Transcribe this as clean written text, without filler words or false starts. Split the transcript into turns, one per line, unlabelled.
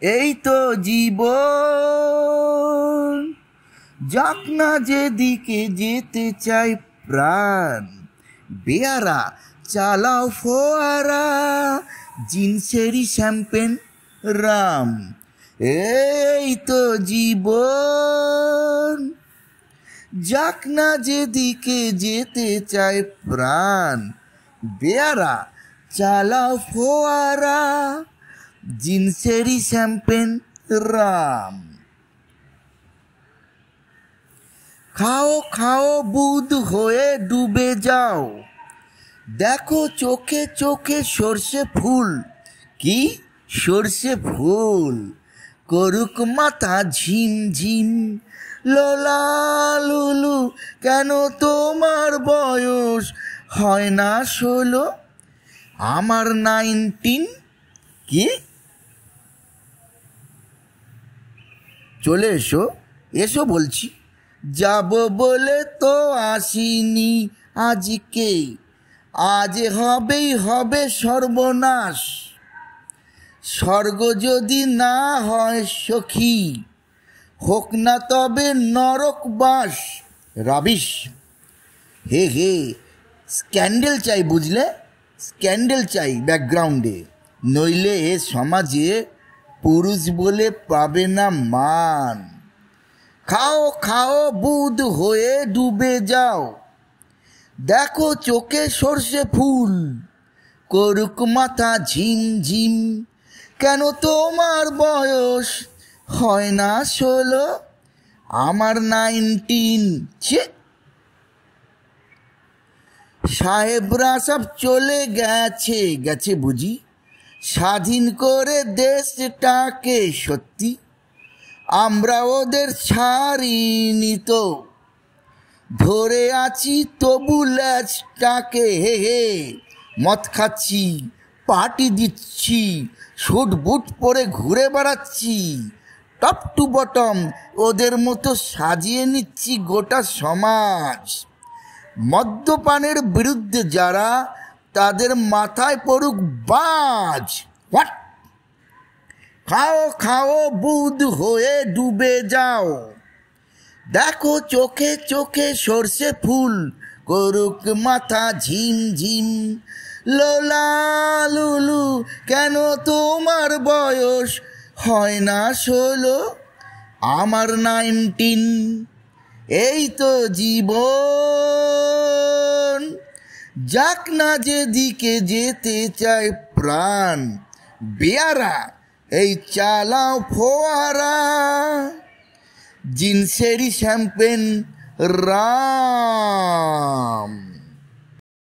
এই তো জীবন, যাক না যেদিকে যেতে চাই প্রাণ। বেয়ারা চালাও ফোয়ারা, জিন্সেরই শ্যাম্পেন রাম। এই তো জীবন, যাক না যেদিকে যেতে চায় প্রাণ। বেয়ারা চালাও ফোয়ারা, জিন্সেরই শ্যাম্পেন রাম। খাও খাও বুধ হয়ে ডুবে যাও, দেখো চোখে চোখে সর্ষে ফুল। কি সর্ষে ফুল? করুক মাথা ঝিমঝিম, লোলা লুলু কেন তোমার বয়স হয় না 16? আমার 19। কি? চলে এসো, এসো বলছি। যাব বলে তো আসিনি আজকে, আজ হবেই হবে সর্বনাশ। স্বর্গ যদি না হয় সখী, হোক না তবে নরকবাস। রাবিশ। হে হে, স্ক্যান্ডেল চাই বুঝলে, স্ক্যান্ডেল চাই ব্যাকগ্রাউন্ডে, নইলে এ সমাজে পুরুষ বলে পাবে না মান। খাও খাও বুধ হয়ে ডুবে যাও, দেখো চোখে সর্ষে ফুল। করুক মাথা ঝিমঝিম, কেন তোমার বয়স হয় না 16? আমার 19। ছে, সাহেবরা সব চলে গেছে গেছে বুঝি, স্বাধীন করে দেশটাকে। সত্যি আমরা ওদের ছাড়িনি তো, ধরে আছি তবু ল্যাজটাকে। হে হে, মদ খাচ্ছি, পার্টি দিচ্ছি, শুট বুট পরে ঘুরে বেড়াচ্ছি, টপ টু বটম ওদের মতো সাজিয়ে নিচ্ছি গোটা সমাজ। মদ্যপানের বিরুদ্ধে যারা, তাদের মাথায় পড়ুক বাজ। হোয়াট? খাও খাও বুধ হয়ে ডুবে যাও, দেখো চোখে চোখে সর্ষে ফুল। করুক মাথা ঝিমঝিম, লোলা লুলু কেন তোমার বয়স হয় না 16? আমার 19। এই তো জীবন, যাক না যেদিকে যেতে চায় প্রাণ। বেয়ারা এই চালাও ফোয়ারা, জিন্সেরই শ্যাম্পেন রাম।